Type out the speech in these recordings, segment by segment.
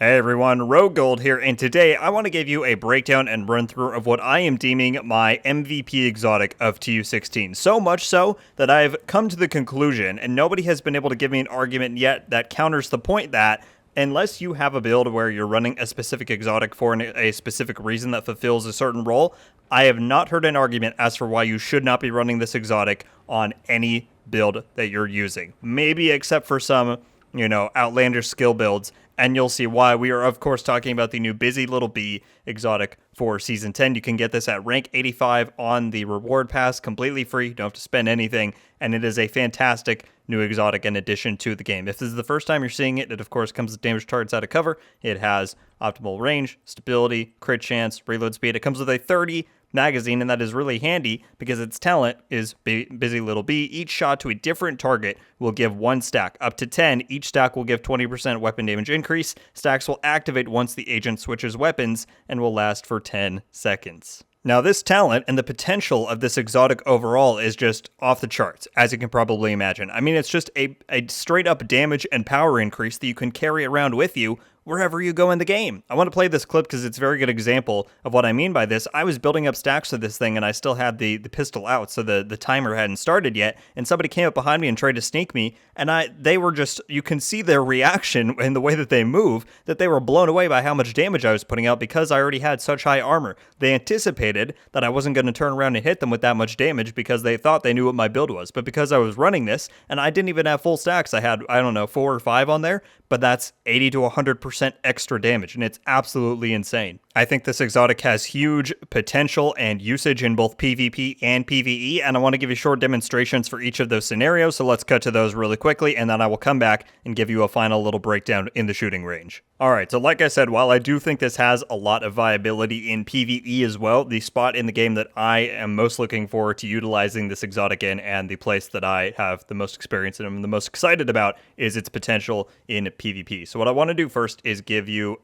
Hey everyone, RogueGold here, and today I want to give you a breakdown and run through of what I am deeming my MVP exotic of TU16. So much so that I've come to the conclusion, and nobody has been able to give me an argument yet that counters the point that unless you have a build where you're running a specific exotic for a specific reason that fulfills a certain role, I have not heard an argument as for why you should not be running this exotic on any build that you're using. Maybe except for some, outlandish skill builds, and you'll see why. We are, of course, talking about the new Busy Little Bee exotic for Season 10. You can get this at rank 85 on the reward pass, completely free. You don't have to spend anything, and it is a fantastic new exotic in addition to the game. If this is the first time you're seeing it, it, of course, comes with damage targets out of cover. It has optimal range, stability, crit chance, reload speed. It comes with a 30 magazine, and that is really handy because its talent is Busy Little Bee. Each shot to a different target will give 1 stack. Up to 10, each stack will give 20% weapon damage increase. Stacks will activate once the agent switches weapons and will last for 10 seconds. Now, this talent and the potential of this exotic overall is just off the charts, as you can probably imagine. I mean, it's just a straight up damage and power increase that you can carry around with you wherever you go in the game. I want to play this clip because it's a very good example of what I mean by this. I was building up stacks of this thing and I still had the pistol out, so the timer hadn't started yet, and somebody came up behind me and tried to sneak me, and they were just, you can see their reaction in the way that they move, that they were blown away by how much damage I was putting out because I already had such high armor. They anticipated that I wasn't going to turn around and hit them with that much damage because they thought they knew what my build was, but because I was running this, and I didn't even have full stacks, I had, 4 or 5 on there, but that's 80 to 100% extra damage, and it's absolutely insane. I think this exotic has huge potential and usage in both PvP and PvE, and I want to give you short demonstrations for each of those scenarios, so let's cut to those really quickly, and then I will come back and give you a final little breakdown in the shooting range. Alright, so like I said, while I do think this has a lot of viability in PvE as well, the spot in the game that I am most looking forward to utilizing this exotic in, and the place that I have the most experience and I'm the most excited about, is its potential in PvP. So what I want to do first is give you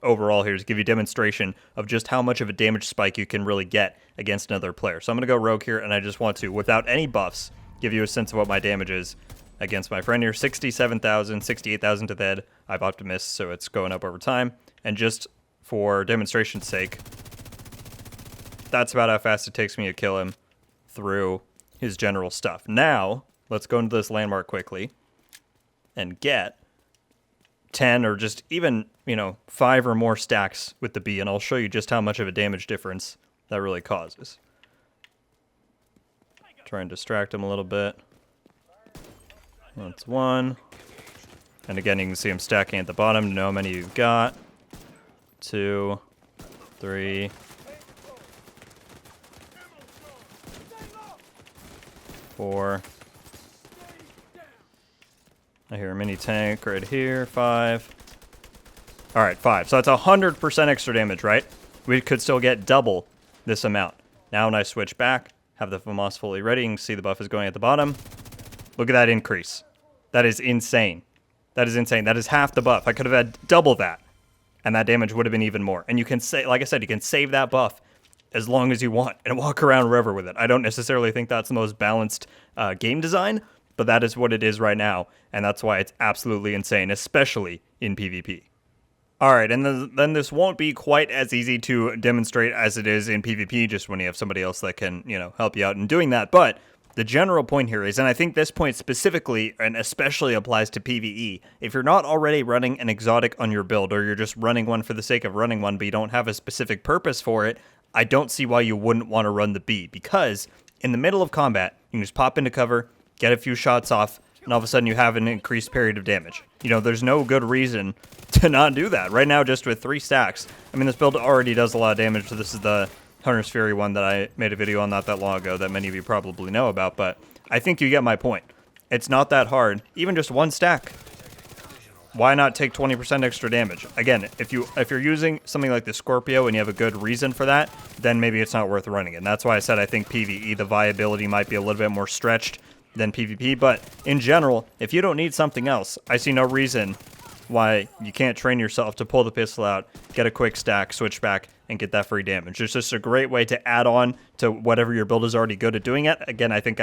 overall here is give you a demonstration of just how much of a damage spike you can really get against another player. So I'm going to go rogue here, and I just want to, without any buffs, give you a sense of what my damage is against my friend here. 67,000, 68,000 to the head. I have Optimus, so it's going up over time. And just for demonstration's sake, that's about how fast it takes me to kill him through his general stuff. Now, let's go into this landmark quickly and get 10 or just even, 5 or more stacks with the bee, and I'll show you just how much of a damage difference that really causes. Try and distract him a little bit. That's 1. And again, you can see I'm stacking at the bottom to know how many you've got. 2, 3, 4. I hear a mini tank right here. 5. All right, 5. So that's 100% extra damage, right? We could still get double this amount. Now when I switch back, have the FAMAS fully ready, you can see the buff is going at the bottom. Look at that increase. That is insane. That is insane. That is half the buff. I could have had double that, and that damage would have been even more. And you can say, like I said, you can save that buff as long as you want and walk around wherever with it. I don't necessarily think that's the most balanced game design, but that is what it is right now, and that's why it's absolutely insane, especially in PvP. Alright, and then this won't be quite as easy to demonstrate as it is in PvP, just when you have somebody else that can, help you out in doing that, but the general point here is, and I think this point specifically and especially applies to PvE, if you're not already running an exotic on your build, or you're just running one for the sake of running one, but you don't have a specific purpose for it, I don't see why you wouldn't want to run the bee, because in the middle of combat, you can just pop into cover, get a few shots off, and all of a sudden you have an increased period of damage. There's no good reason to not do that. Right now, just with 3 stacks, I mean, this build already does a lot of damage, so this is the Hunter's Fury one that I made a video on not that long ago that many of you probably know about, but I think you get my point. It's not that hard. Even just 1 stack. Why not take 20% extra damage? Again, if you're using something like the Scorpio and you have a good reason for that, then maybe it's not worth running it. And that's why I said I think PvE, the viability might be a little bit more stretched than PvP, but in general, if you don't need something else, I see no reason why you can't train yourself to pull the pistol out, get a quick stack, switch back, and get that free damage. It's just a great way to add on to whatever your build is already good at doing it. Again, I think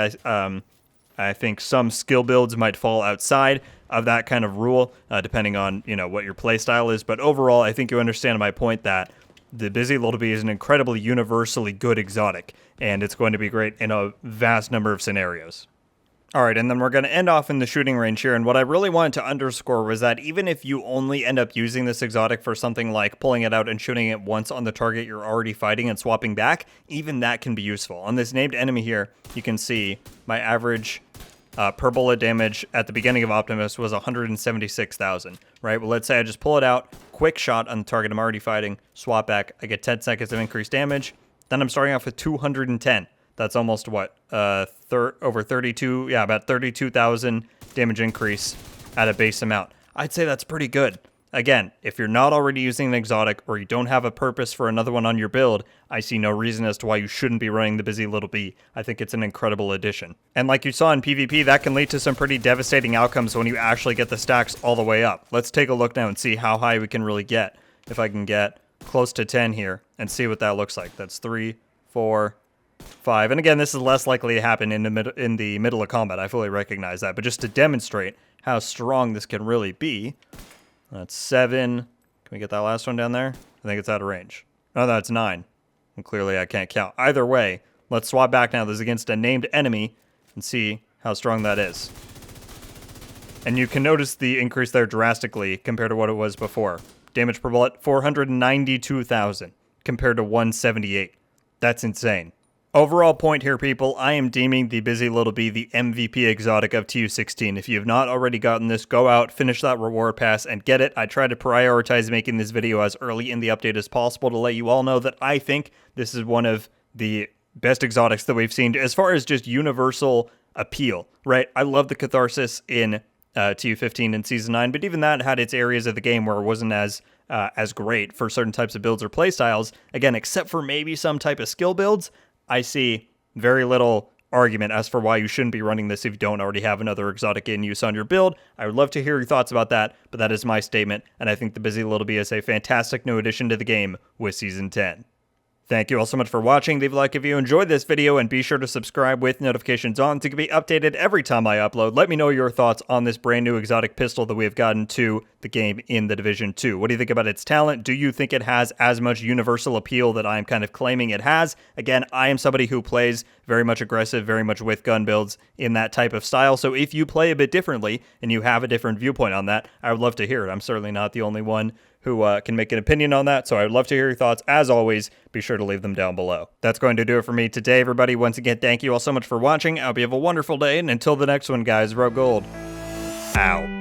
I think some skill builds might fall outside of that kind of rule, depending on, what your playstyle is. But overall, I think you understand my point that the Busy Little Bee is an incredibly universally good exotic, and it's going to be great in a vast number of scenarios. All right, and then we're going to end off in the shooting range here, and what I really wanted to underscore was that even if you only end up using this exotic for something like pulling it out and shooting it once on the target you're already fighting and swapping back, even that can be useful. On this named enemy here, you can see my average per bullet damage at the beginning of Optimus was 176,000, right? Well, let's say I just pull it out, quick shot on the target I'm already fighting, swap back, I get 10 seconds of increased damage, then I'm starting off with 210. That's almost what? Over 32, yeah, about 32,000 damage increase at a base amount. I'd say that's pretty good. Again, if you're not already using an exotic or you don't have a purpose for another one on your build, I see no reason as to why you shouldn't be running the Busy Little Bee. I think it's an incredible addition. And like you saw in PvP, that can lead to some pretty devastating outcomes when you actually get the stacks all the way up. Let's take a look now and see how high we can really get. If I can get close to 10 here and see what that looks like. That's 3, 4, 5. And again, this is less likely to happen in the middle of combat. I fully recognize that. But just to demonstrate how strong this can really be, that's 7. Can we get that last one down there? I think it's out of range. Oh, that's 9. And clearly I can't count. Either way, let's swap back now. This is against a named enemy and see how strong that is. And you can notice the increase there drastically compared to what it was before. Damage per bullet, 492,000 compared to 178. That's insane. Overall point here, people, I am deeming the Busy Little Bee the MVP exotic of TU16. If you have not already gotten this, go out, finish that reward pass, and get it. I try to prioritize making this video as early in the update as possible to let you all know that I think this is one of the best exotics that we've seen as far as just universal appeal, right? I love the Catharsis in TU15 and Season 9, but even that had its areas of the game where it wasn't as great for certain types of builds or playstyles. Again, except for maybe some type of skill builds, I see very little argument as for why you shouldn't be running this if you don't already have another exotic in use on your build. I would love to hear your thoughts about that, but that is my statement, and I think the Busy Little Bee is a fantastic new addition to the game with Season 10. Thank you all so much for watching. Leave a like if you enjoyed this video, and be sure to subscribe with notifications on to be updated every time I upload. Let me know your thoughts on this brand new exotic pistol that we have gotten to the game in the Division 2. What do you think about its talent? Do you think it has as much universal appeal that I'm kind of claiming it has? Again, I am somebody who plays very much aggressive, very much with gun builds in that type of style. So if you play a bit differently and you have a different viewpoint on that, I would love to hear it. I'm certainly not the only one who can make an opinion on that, so I would love to hear your thoughts. As always, be sure to leave them down below. That's going to do it for me today, everybody. Once again, thank you all so much for watching. I hope you have a wonderful day, and until the next one, guys, RogueGold out.